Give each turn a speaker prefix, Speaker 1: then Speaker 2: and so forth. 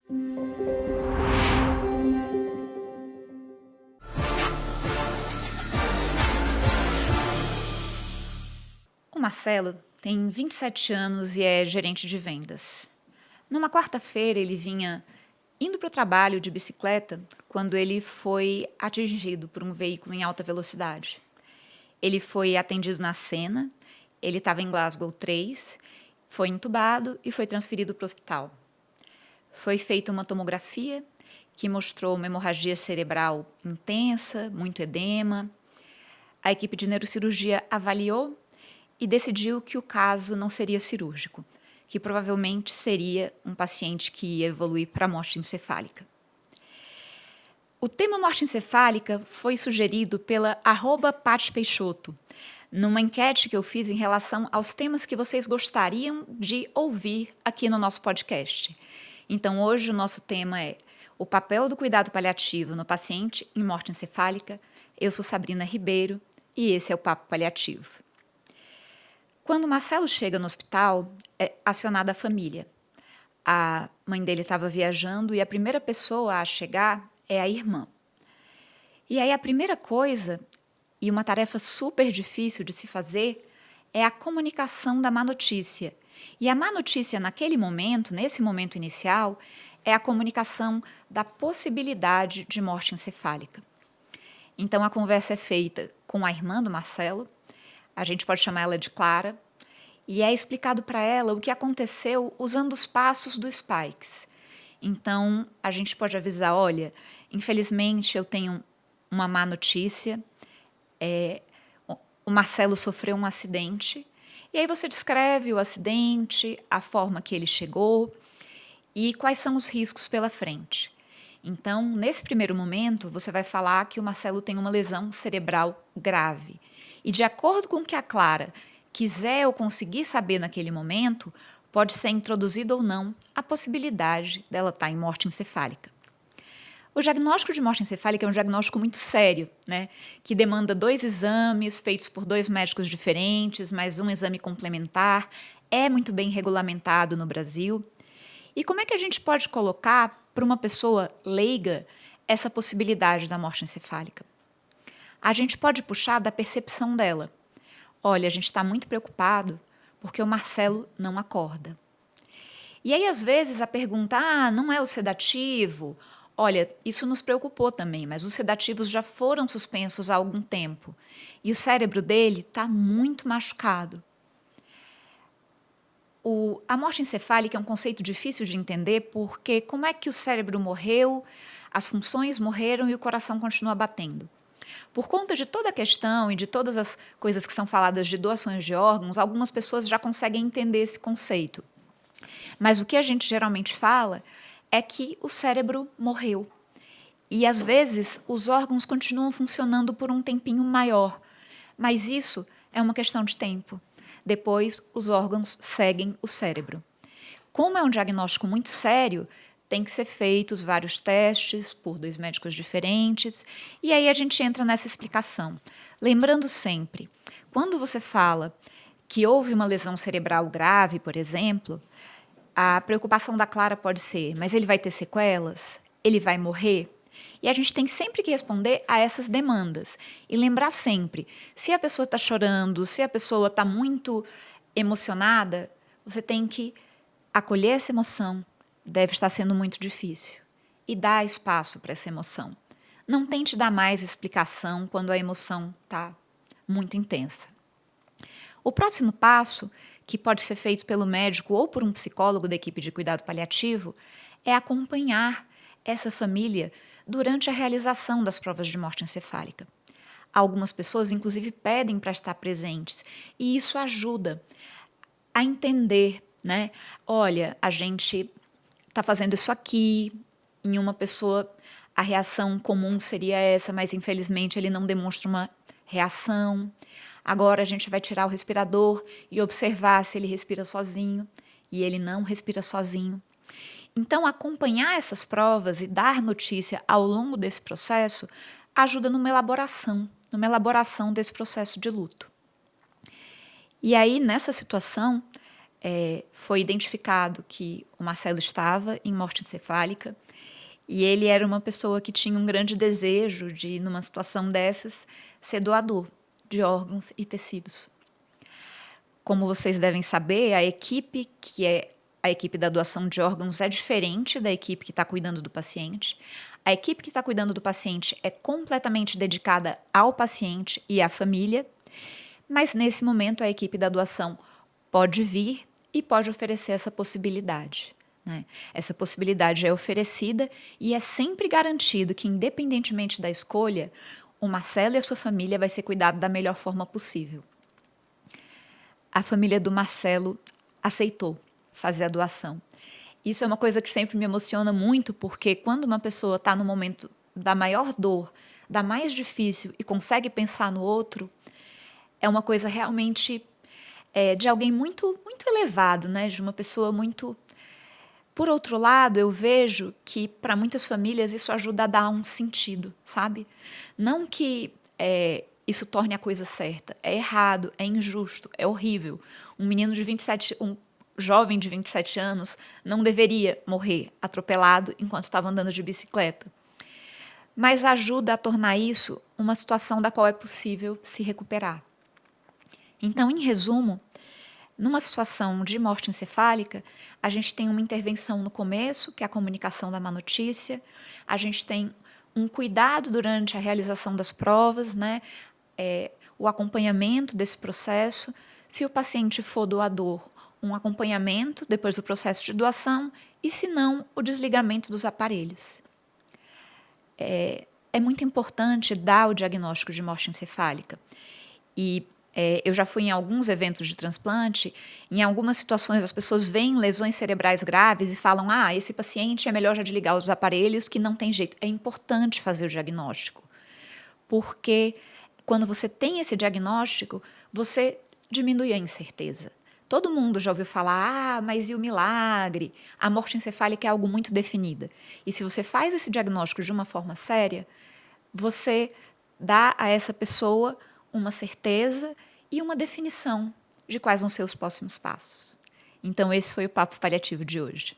Speaker 1: O Marcelo tem 27 anos e é gerente de vendas. Numa quarta-feira, ele vinha indo para o trabalho de bicicleta quando ele foi atingido por um veículo em alta velocidade. Ele foi atendido na cena, ele estava em Glasgow 3, foi entubado e foi transferido para o hospital. Foi feita uma tomografia que mostrou uma hemorragia cerebral intensa, muito edema. A equipe de neurocirurgia avaliou e decidiu que o caso não seria cirúrgico, que provavelmente seria um paciente que ia evoluir para a morte encefálica. O tema morte encefálica foi sugerido pela @PatiPeixoto, numa enquete que eu fiz em relação aos temas que vocês gostariam de ouvir aqui no nosso podcast. Então, hoje o nosso tema é o papel do cuidado paliativo no paciente em morte encefálica. Eu sou Sabrina Ribeiro e esse é o Papo Paliativo. Quando Marcelo chega no hospital, é acionada a família. A mãe dele estava viajando e a primeira pessoa a chegar é a irmã. E aí a primeira coisa, e uma tarefa super difícil de se fazer, é a comunicação da má notícia. E a má notícia naquele momento, nesse momento inicial, é a comunicação da possibilidade de morte encefálica. Então a conversa é feita com a irmã do Marcelo, a gente pode chamar ela de Clara, e é explicado para ela o que aconteceu usando os passos do Spikes. Então, a gente pode avisar, olha, infelizmente eu tenho uma má notícia, o Marcelo sofreu um acidente, e aí você descreve o acidente, a forma que ele chegou e quais são os riscos pela frente. Então, nesse primeiro momento, você vai falar que o Marcelo tem uma lesão cerebral grave. E de acordo com o que a Clara quiser ou conseguir saber naquele momento, pode ser introduzida ou não a possibilidade dela estar em morte encefálica. O diagnóstico de morte encefálica é um diagnóstico muito sério, né? Que demanda 2 exames feitos por 2 médicos diferentes, mais um exame complementar, é muito bem regulamentado no Brasil. E como é que a gente pode colocar para uma pessoa leiga essa possibilidade da morte encefálica? A gente pode puxar da percepção dela. Olha, a gente está muito preocupado porque o Marcelo não acorda. E aí, às vezes, a pergunta, não é o sedativo? Olha, isso nos preocupou também, mas os sedativos já foram suspensos há algum tempo. E o cérebro dele está muito machucado. A morte encefálica é um conceito difícil de entender porque como é que o cérebro morreu, as funções morreram e o coração continua batendo? Por conta de toda a questão e de todas as coisas que são faladas de doações de órgãos, algumas pessoas já conseguem entender esse conceito. Mas o que a gente geralmente fala é que o cérebro morreu. E, às vezes, os órgãos continuam funcionando por um tempinho maior. Mas isso é uma questão de tempo. Depois, os órgãos seguem o cérebro. Como é um diagnóstico muito sério, tem que ser feitos vários testes por 2 médicos diferentes, e aí a gente entra nessa explicação. Lembrando sempre, quando você fala que houve uma lesão cerebral grave, por exemplo, a preocupação da Clara pode ser, mas ele vai ter sequelas? Ele vai morrer? E a gente tem sempre que responder a essas demandas. E lembrar sempre, se a pessoa está chorando, se a pessoa está muito emocionada, você tem que acolher essa emoção, deve estar sendo muito difícil, e dar espaço para essa emoção. Não tente dar mais explicação quando a emoção está muito intensa. O próximo passo, que pode ser feito pelo médico ou por um psicólogo da equipe de cuidado paliativo, é acompanhar essa família durante a realização das provas de morte encefálica. Algumas pessoas, inclusive, pedem para estar presentes, e isso ajuda a entender, né? Olha, a gente está fazendo isso aqui, em uma pessoa a reação comum seria essa, mas infelizmente ele não demonstra uma reação. Agora a gente vai tirar o respirador e observar se ele respira sozinho, e ele não respira sozinho. Então, acompanhar essas provas e dar notícia ao longo desse processo ajuda numa elaboração desse processo de luto. E aí, nessa situação, foi identificado que o Marcelo estava em morte encefálica e ele era uma pessoa que tinha um grande desejo de, numa situação dessas, ser doador de órgãos e tecidos. Como vocês devem saber, a equipe que é a equipe da doação de órgãos é diferente da equipe que está cuidando do paciente. A equipe que está cuidando do paciente é completamente dedicada ao paciente e à família, mas nesse momento a equipe da doação pode vir e pode oferecer essa possibilidade, né? Essa possibilidade é oferecida e é sempre garantido que, independentemente da escolha, o Marcelo e a sua família vai ser cuidado da melhor forma possível. A família do Marcelo aceitou fazer a doação. Isso é uma coisa que sempre me emociona muito, porque quando uma pessoa está no momento da maior dor, da mais difícil e consegue pensar no outro, é uma coisa realmente de alguém muito, muito elevado, né? De uma pessoa muito... Por outro lado, eu vejo que para muitas famílias isso ajuda a dar um sentido, sabe? Não que isso torne a coisa certa. É errado, é injusto, é horrível. Um jovem de 27 anos não deveria morrer atropelado enquanto estava andando de bicicleta. Mas ajuda a tornar isso uma situação da qual é possível se recuperar. Então, em resumo, numa situação de morte encefálica, a gente tem uma intervenção no começo, que é a comunicação da má notícia, a gente tem um cuidado durante a realização das provas, né? O acompanhamento desse processo. Se o paciente for doador, um acompanhamento depois do processo de doação e, se não, o desligamento dos aparelhos. É muito importante dar o diagnóstico de morte encefálica. E eu já fui em alguns eventos de transplante, em algumas situações as pessoas veem lesões cerebrais graves e falam: esse paciente é melhor já desligar os aparelhos, que não tem jeito. É importante fazer o diagnóstico, porque quando você tem esse diagnóstico, você diminui a incerteza. Todo mundo já ouviu falar: mas e o milagre? A morte encefálica é algo muito definida. E se você faz esse diagnóstico de uma forma séria, você dá a essa pessoa uma certeza e uma definição de quais vão ser os próximos passos. Então, esse foi o Papo Paliativo de hoje.